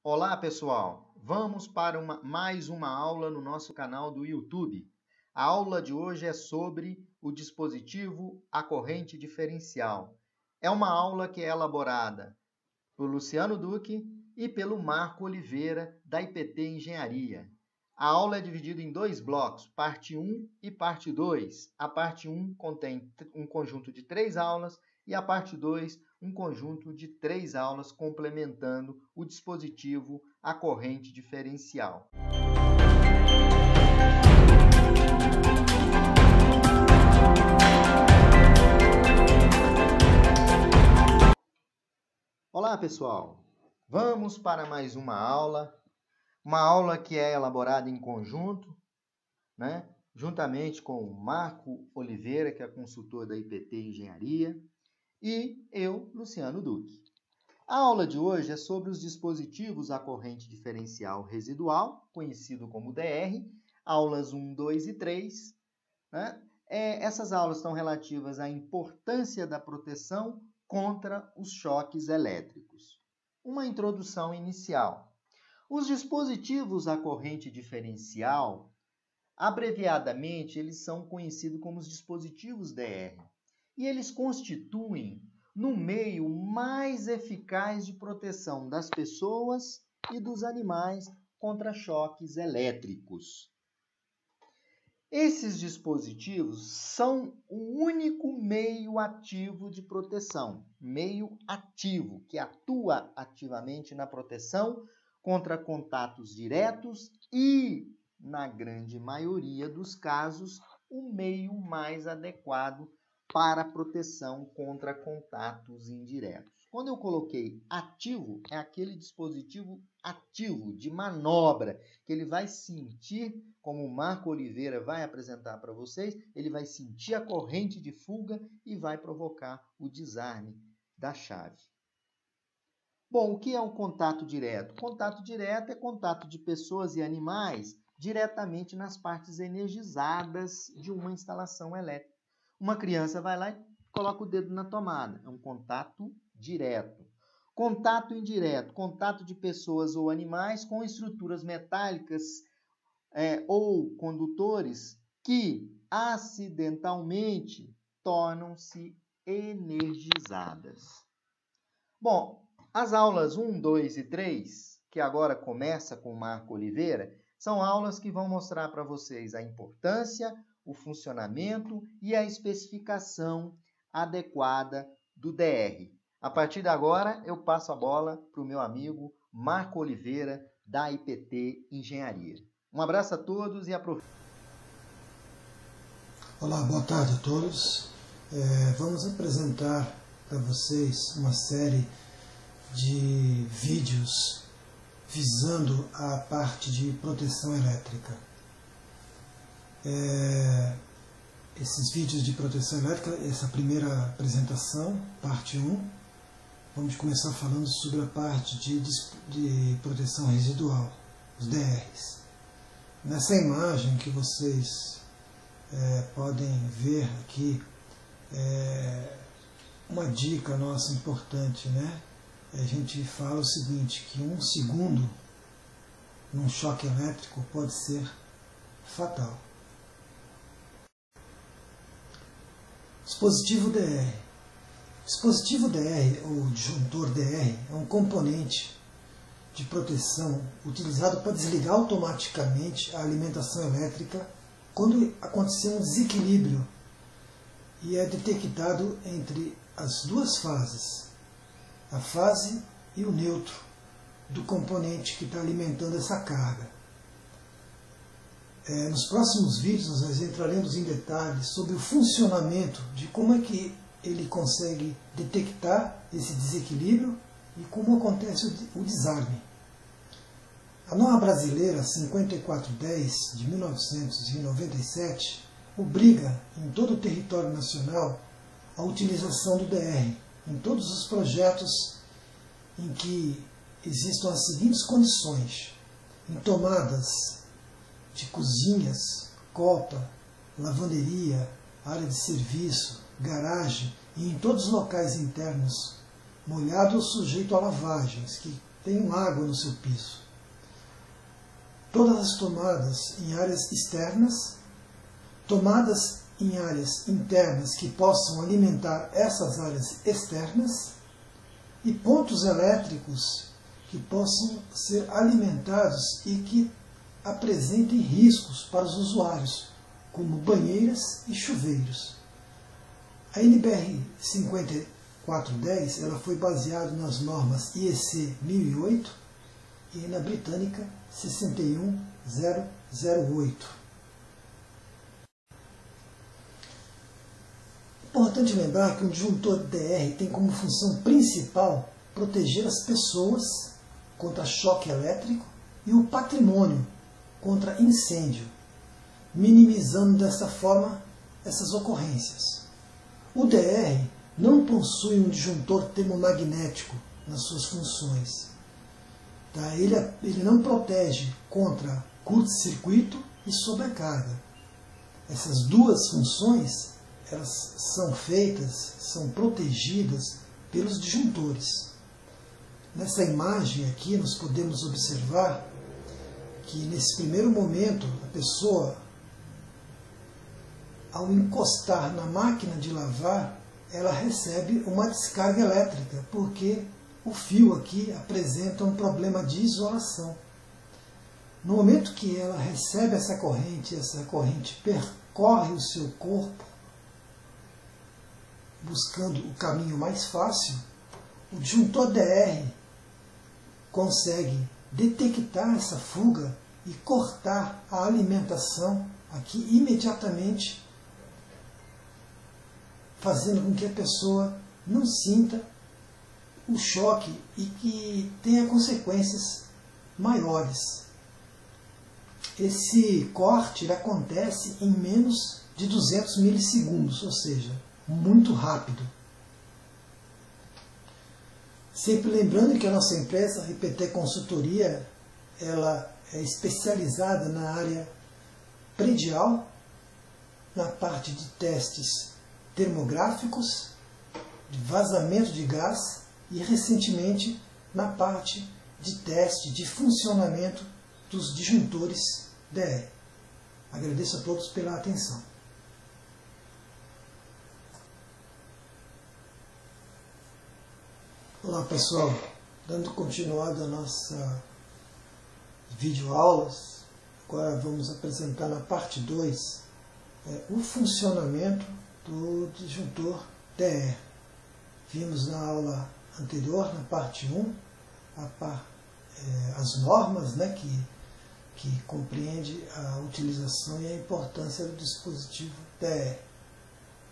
Olá, pessoal! Vamos para mais uma aula no nosso canal do YouTube. A aula de hoje é sobre o dispositivo à corrente diferencial. É uma aula que é elaborada por Luciano Duque e pelo Marco Oliveira, da IPT Engenharia. A aula é dividida em dois blocos, parte 1 e parte 2. A parte 1 contém um conjunto de 3 aulas e a parte 2, um conjunto de 3 aulas complementando o dispositivo à corrente diferencial. Olá, pessoal! Vamos para mais uma aula que é elaborada em conjunto, juntamente com o Marco Oliveira, que é consultor da IPT Engenharia, e eu, Luciano Duque. A aula de hoje é sobre os dispositivos à corrente diferencial residual, conhecido como DR, aulas 1, 2 e 3. Essas aulas estão relativas à importância da proteção contra os choques elétricos. Uma introdução inicial. Os dispositivos à corrente diferencial, abreviadamente, eles são conhecidos como os dispositivos DR. E eles constituem no meio mais eficaz de proteção das pessoas e dos animais contra choques elétricos. Esses dispositivos são o único meio ativo de proteção, meio ativo, que atua ativamente na proteção contra contatos diretos e, na grande maioria dos casos, o meio mais adequado para a proteção contra contatos indiretos. Quando eu coloquei ativo, é aquele dispositivo ativo, de manobra, que ele vai sentir, como o Marco Oliveira vai apresentar para vocês, ele vai sentir a corrente de fuga e vai provocar o desarme da chave. Bom, o que é um contato direto? Contato direto é contato de pessoas e animais diretamente nas partes energizadas de uma instalação elétrica. Uma criança vai lá e coloca o dedo na tomada. É um contato direto. Contato indireto, contato de pessoas ou animais com estruturas metálicas ou condutores que acidentalmente tornam-se energizadas. Bom, as aulas 1, 2 e 3, que agora começa com o Marco Oliveira, são aulas que vão mostrar para vocês a importância, o funcionamento e a especificação adequada do DR. A partir de agora, eu passo a bola para o meu amigo Marco Oliveira, da IPT Engenharia. Um abraço a todos e aproveite. Olá, boa tarde a todos. Vamos apresentar para vocês uma série de vídeos visando a parte de proteção elétrica. Esses vídeos de proteção elétrica, essa primeira apresentação, parte 1, vamos começar falando sobre a parte de proteção residual, os DRs. Nessa imagem que vocês podem ver aqui, uma dica nossa importante, A gente fala o seguinte, que 1 segundo num choque elétrico pode ser fatal. Dispositivo DR. Dispositivo DR, ou disjuntor DR, é um componente de proteção utilizado para desligar automaticamente a alimentação elétrica quando acontecer um desequilíbrio e é detectado entre as duas fases, a fase e o neutro do componente que está alimentando essa carga. Nos próximos vídeos nós entraremos em detalhes sobre o funcionamento de como é que ele consegue detectar esse desequilíbrio e como acontece o desarme. A norma brasileira 5410 de 1997 obriga em todo o território nacional a utilização do DR em todos os projetos em que existam as seguintes condições: em tomadas de cozinhas, copa, lavanderia, área de serviço, garagem e em todos os locais internos molhado ou sujeito a lavagens, que tem água no seu piso. Todas as tomadas em áreas externas, tomadas em áreas internas que possam alimentar essas áreas externas e pontos elétricos que possam ser alimentados e que apresentem riscos para os usuários, como banheiras e chuveiros. A NBR 5410 ela foi baseada nas normas IEC 1008 e na britânica 61008. Importante lembrar que um disjuntor DR tem como função principal proteger as pessoas contra choque elétrico e o patrimônio contra incêndio, minimizando dessa forma essas ocorrências. O DR não possui um disjuntor termomagnético nas suas funções. Tá? Ele não protege contra curto-circuito e sobrecarga. Essas duas funções elas são protegidas pelos disjuntores. Nessa imagem aqui nós podemos observar que nesse primeiro momento a pessoa, ao encostar na máquina de lavar, ela recebe uma descarga elétrica, porque o fio aqui apresenta um problema de isolação. No momento que ela recebe essa corrente percorre o seu corpo, buscando o caminho mais fácil, o disjuntor DR consegue detectar essa fuga e cortar a alimentação aqui imediatamente, fazendo com que a pessoa não sinta o choque e que tenha consequências maiores. Esse corte ele acontece em menos de 200 milissegundos, ou seja, muito rápido. Sempre lembrando que a nossa empresa, a IPT Consultoria, ela é especializada na área predial, na parte de testes termográficos, de vazamento de gás e, recentemente, na parte de teste de funcionamento dos disjuntores DR. Agradeço a todos pela atenção. Olá pessoal, dando continuidade à nossa videoaulas, agora vamos apresentar na parte 2 o funcionamento do disjuntor DR. Vimos na aula anterior, na parte 1, as normas, né, que compreende a utilização e a importância do dispositivo DR.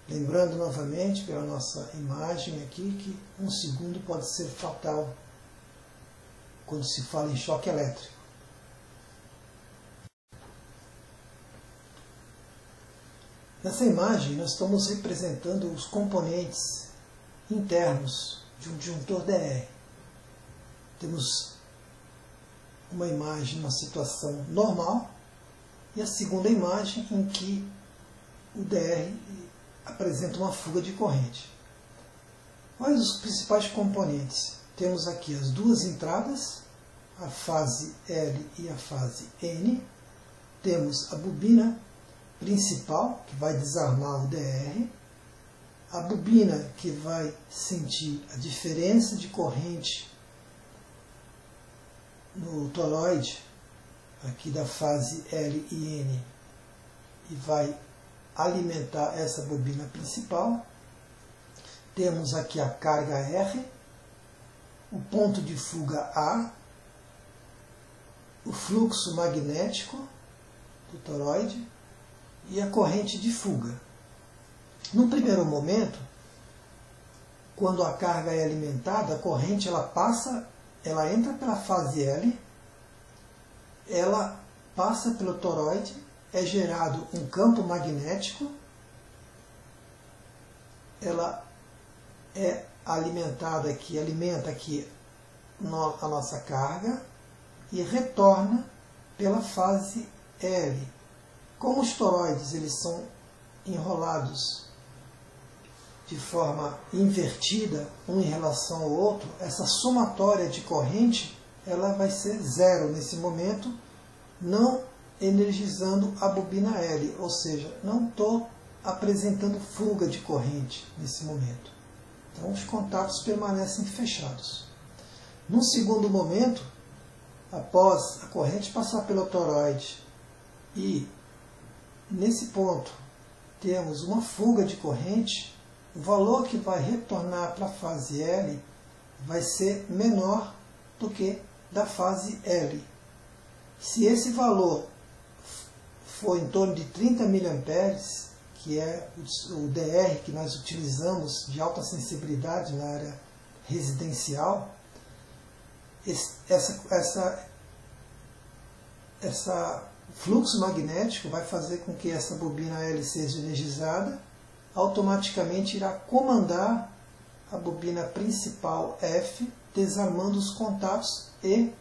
Lembrando novamente, pela nossa imagem aqui, que 1 segundo pode ser fatal quando se fala em choque elétrico. Nessa imagem, nós estamos representando os componentes internos de um disjuntor DR. Temos uma imagem numa situação normal e a segunda imagem em que o DR apresenta uma fuga de corrente. Quais os principais componentes? Temos aqui as duas entradas, a fase L e a fase N. Temos a bobina principal, que vai desarmar o DR. A bobina que vai sentir a diferença de corrente no toroide, aqui da fase L e N, e vai alimentar essa bobina principal. Temos aqui a carga R, o ponto de fuga A, o fluxo magnético do toroide e a corrente de fuga. Num primeiro momento, quando a carga é alimentada, a corrente ela entra pela fase L, ela passa pelo toroide, é gerado um campo magnético, ela é alimentada aqui, alimenta aqui a nossa carga e retorna pela fase L. Como os toroides eles são enrolados de forma invertida, um em relação ao outro, essa somatória de corrente ela vai ser zero nesse momento, não energizando a bobina L, ou seja, não estou apresentando fuga de corrente nesse momento. Então os contatos permanecem fechados. No segundo momento, após a corrente passar pelo toroide e nesse ponto temos uma fuga de corrente, o valor que vai retornar para a fase L vai ser menor do que da fase L. Se esse valor for em torno de 30 mA, que é o DR que nós utilizamos de alta sensibilidade na área residencial, essa fluxo magnético vai fazer com que essa bobina L seja energizada, automaticamente irá comandar a bobina principal F, desarmando os contatos e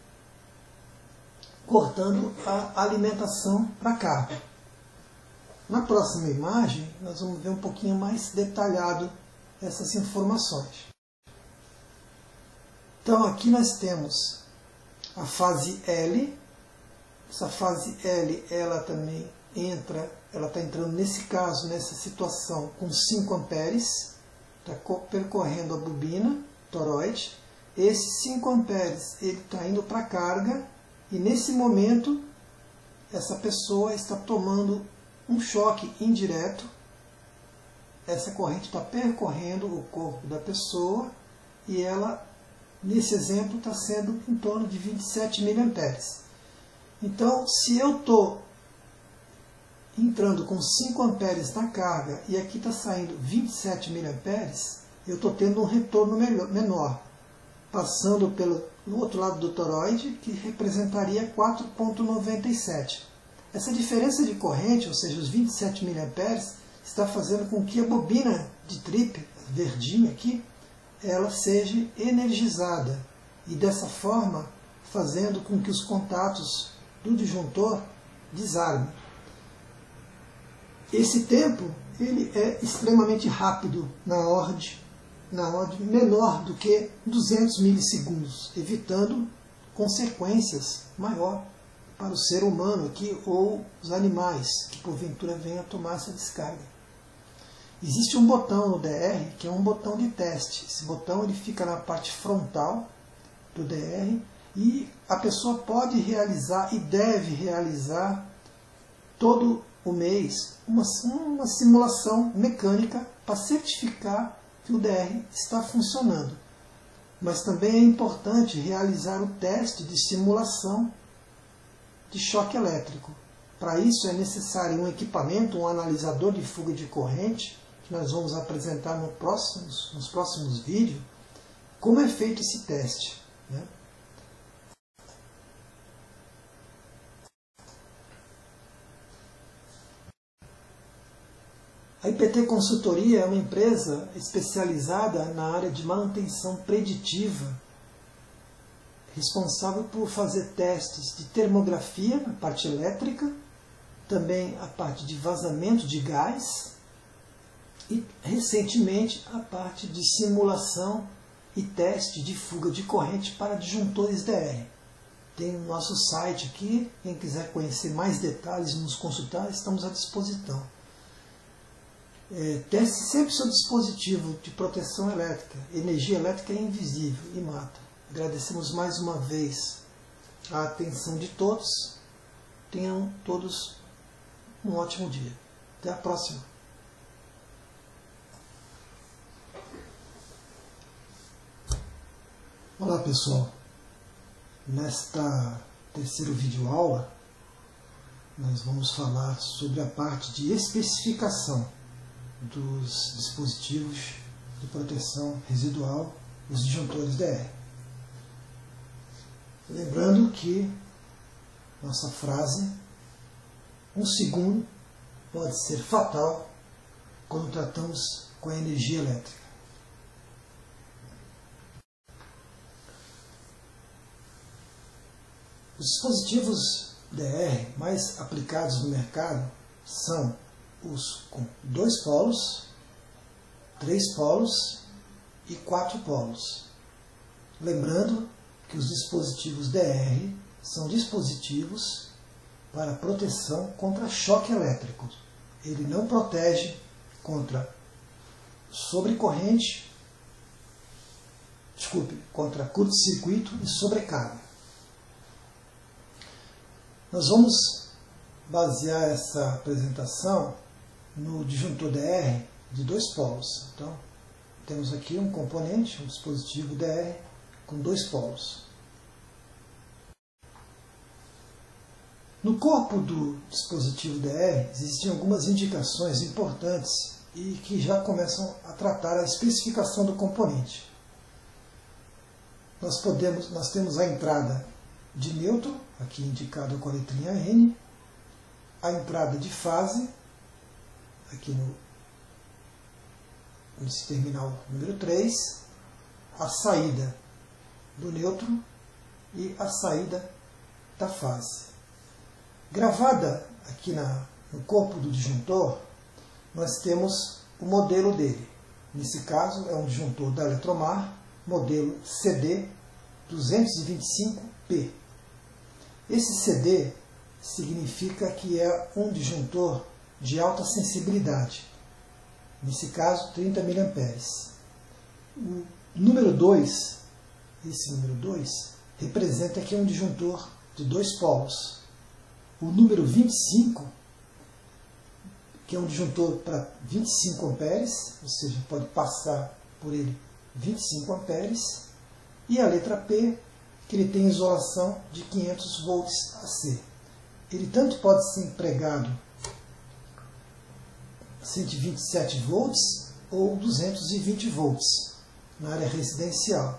cortando a alimentação para a carga. Na próxima imagem, nós vamos ver um pouquinho mais detalhado essas informações. Então aqui nós temos a fase L. Essa fase L, ela também ela está entrando nesse caso, nessa situação, com 5 amperes, está percorrendo a bobina toroide. Esse 5 amperes ele está indo para a carga e nesse momento essa pessoa está tomando um choque indireto. Essa corrente está percorrendo o corpo da pessoa e ela, nesse exemplo, está sendo em torno de 27 mA. Então, se eu estou entrando com 5 amperes na carga e aqui está saindo 27 mA, eu estou tendo um retorno menor, passando pelo outro lado do toroide, que representaria 4,97. Essa diferença de corrente, ou seja, os 27 mA, está fazendo com que a bobina de trip, verdinha aqui, ela seja energizada e dessa forma fazendo com que os contatos do disjuntor desarmem. Esse tempo ele é extremamente rápido, na ordem menor do que 200 milissegundos, evitando consequências maior para o ser humano aqui ou os animais que porventura venham a tomar essa descarga. Existe um botão no DR que é um botão de teste. Esse botão ele fica na parte frontal do DR e a pessoa pode realizar e deve realizar todo o mês uma simulação mecânica para certificar que o DR está funcionando. Mas também é importante realizar o teste de simulação de choque elétrico. Para isso é necessário um equipamento, um analisador de fuga de corrente, que nós vamos apresentar nos próximos vídeos, como é feito esse teste, né? A IPT Consultoria é uma empresa especializada na área de manutenção preditiva, responsável por fazer testes de termografia na parte elétrica, também a parte de vazamento de gás e, recentemente, a parte de simulação e teste de fuga de corrente para disjuntores DR. Tem o nosso site aqui, quem quiser conhecer mais detalhes e nos consultar, estamos à disposição. Teste sempre seu dispositivo de proteção elétrica. Energia elétrica é invisível e mata. Agradecemos mais uma vez a atenção de todos. Tenham todos um ótimo dia. Até a próxima. Olá pessoal. Nesta terceira videoaula nós vamos falar sobre a parte de especificação dos dispositivos de proteção residual, os disjuntores DR. Lembrando que nossa frase, 1 segundo pode ser fatal quando tratamos com a energia elétrica. Os dispositivos DR mais aplicados no mercado são os com 2 polos, 3 polos e 4 polos. Lembrando que os dispositivos DR são dispositivos para proteção contra choque elétrico. Ele não protege contra sobrecorrente, contra curto-circuito e sobrecarga. Nós vamos basear essa apresentação no disjuntor DR de 2 polos. Então, temos aqui um componente, um dispositivo DR com 2 polos. No corpo do dispositivo DR existem algumas indicações importantes e que já começam a tratar a especificação do componente. Nós temos a entrada de nêutron, aqui indicada com a letrinha N, a entrada de fase, aqui nesse terminal número 3, a saída do nêutron e a saída da fase. Gravada aqui no corpo do disjuntor, nós temos o modelo dele. Nesse caso, é um disjuntor da Eletromar, modelo CD225P. Esse CD significa que é um disjuntor de alta sensibilidade. Nesse caso, 30 mA. O número 2, esse número 2, representa que é um disjuntor de 2 polos. O número 25, que é um disjuntor para 25 amperes, ou seja, pode passar por ele 25 amperes. E a letra P, que ele tem isolação de 500 volts AC. Ele tanto pode ser empregado 127 volts ou 220 volts na área residencial.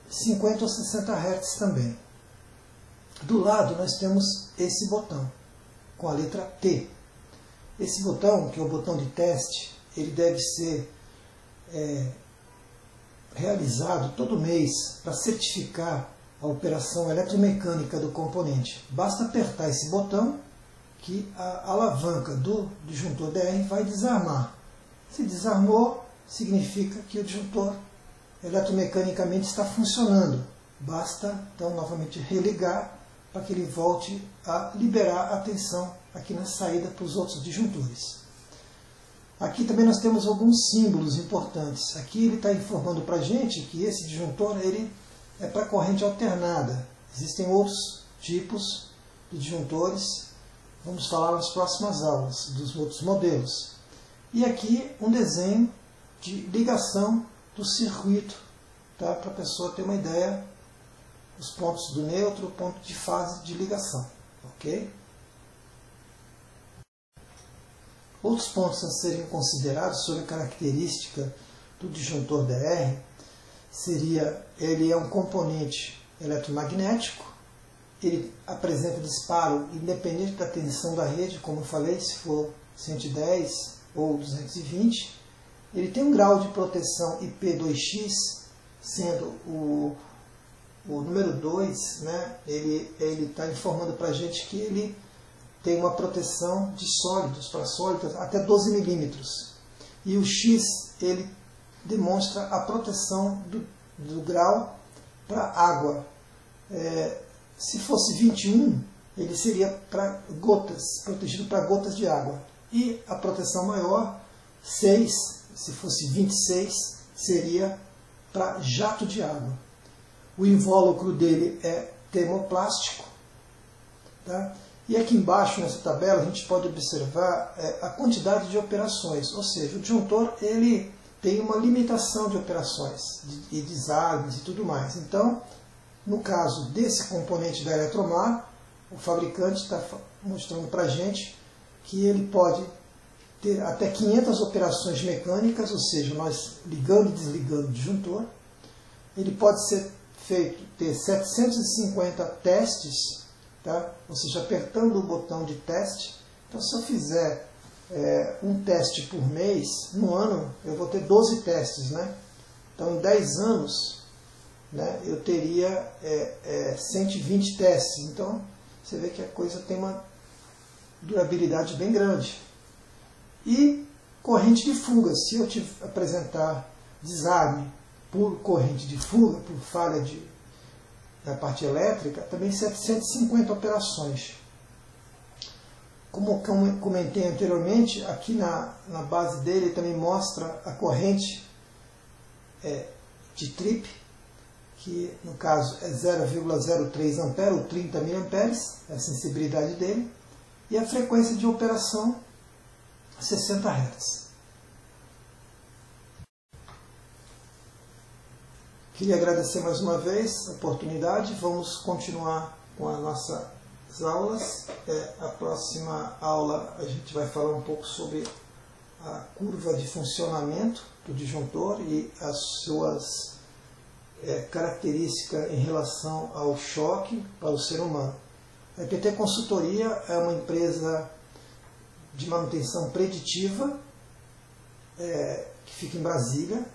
50 ou 60 Hz também. Do lado nós temos esse botão, com a letra T. Esse botão, que é o botão de teste, ele deve ser realizado todo mês para certificar a operação eletromecânica do componente. Basta apertar esse botão que a alavanca do disjuntor DR vai desarmar. Se desarmou, significa que o disjuntor eletromecanicamente está funcionando. Basta, então, novamente religar para que ele volte a liberar a tensão aqui na saída para os outros disjuntores. Aqui também nós temos alguns símbolos importantes. Aqui ele está informando para a gente que esse disjuntor ele é para corrente alternada. Existem outros tipos de disjuntores. Vamos falar nas próximas aulas dos outros modelos. E aqui um desenho de ligação do circuito, tá? Para a pessoa ter uma ideia dos pontos do nêutron, o ponto de fase de ligação. Ok? Outros pontos a serem considerados sobre a característica do disjuntor DR seria, ele é um componente eletromagnético, ele apresenta disparo independente da tensão da rede, como eu falei, se for 110 ou 220. Ele tem um grau de proteção IP2X, sendo o número 2, né, ele está informando para a gente que ele tem uma proteção de sólidos para sólidos até 12 milímetros. E o X ele demonstra a proteção do grau para água. Se fosse 21, ele seria para gotas, protegido para gotas de água. E a proteção maior, 6, se fosse 26, seria para jato de água. O invólucro dele é termoplástico. Tá? E aqui embaixo, nessa tabela, a gente pode observar a quantidade de operações. Ou seja, o disjuntor ele tem uma limitação de operações, de desarmes e tudo mais. Então, no caso desse componente da Eletromar, o fabricante está mostrando para a gente que ele pode ter até 500 operações mecânicas, ou seja, nós ligando e desligando o disjuntor. Ele pode ter 750 testes, tá? Ou seja, apertando o botão de teste. Então, se eu fizer um teste por mês, no ano eu vou ter 12 testes, né? Então, em 10 anos, né, eu teria 120 testes. Então, você vê que a coisa tem uma durabilidade bem grande. E corrente de fuga. Se eu te apresentar desarme por corrente de fuga, por falha da parte elétrica, também 750 operações. Como comentei anteriormente, aqui na base dele também mostra a corrente de trip, que no caso é 0,03 A ou 30 mA, é a sensibilidade dele, e a frequência de operação 60 Hz. Queria agradecer mais uma vez a oportunidade. Vamos continuar com as nossas aulas. A próxima aula a gente vai falar um pouco sobre a curva de funcionamento do disjuntor e as suas características em relação ao choque para o ser humano. A EPT Consultoria é uma empresa de manutenção preditiva que fica em Brasília,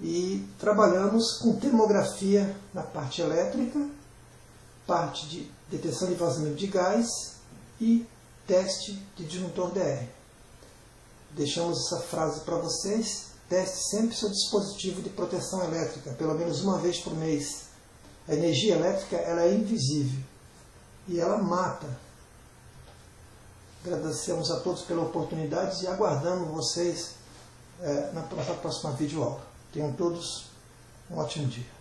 e trabalhamos com termografia na parte elétrica, parte de detecção de vazamento de gás e teste de disjuntor DR. Deixamos essa frase para vocês: teste sempre seu dispositivo de proteção elétrica, pelo menos uma vez por mês. A energia elétrica ela é invisível e ela mata. Agradecemos a todos pela oportunidade e aguardamos vocês na próxima videoaula. Tenham todos um ótimo dia.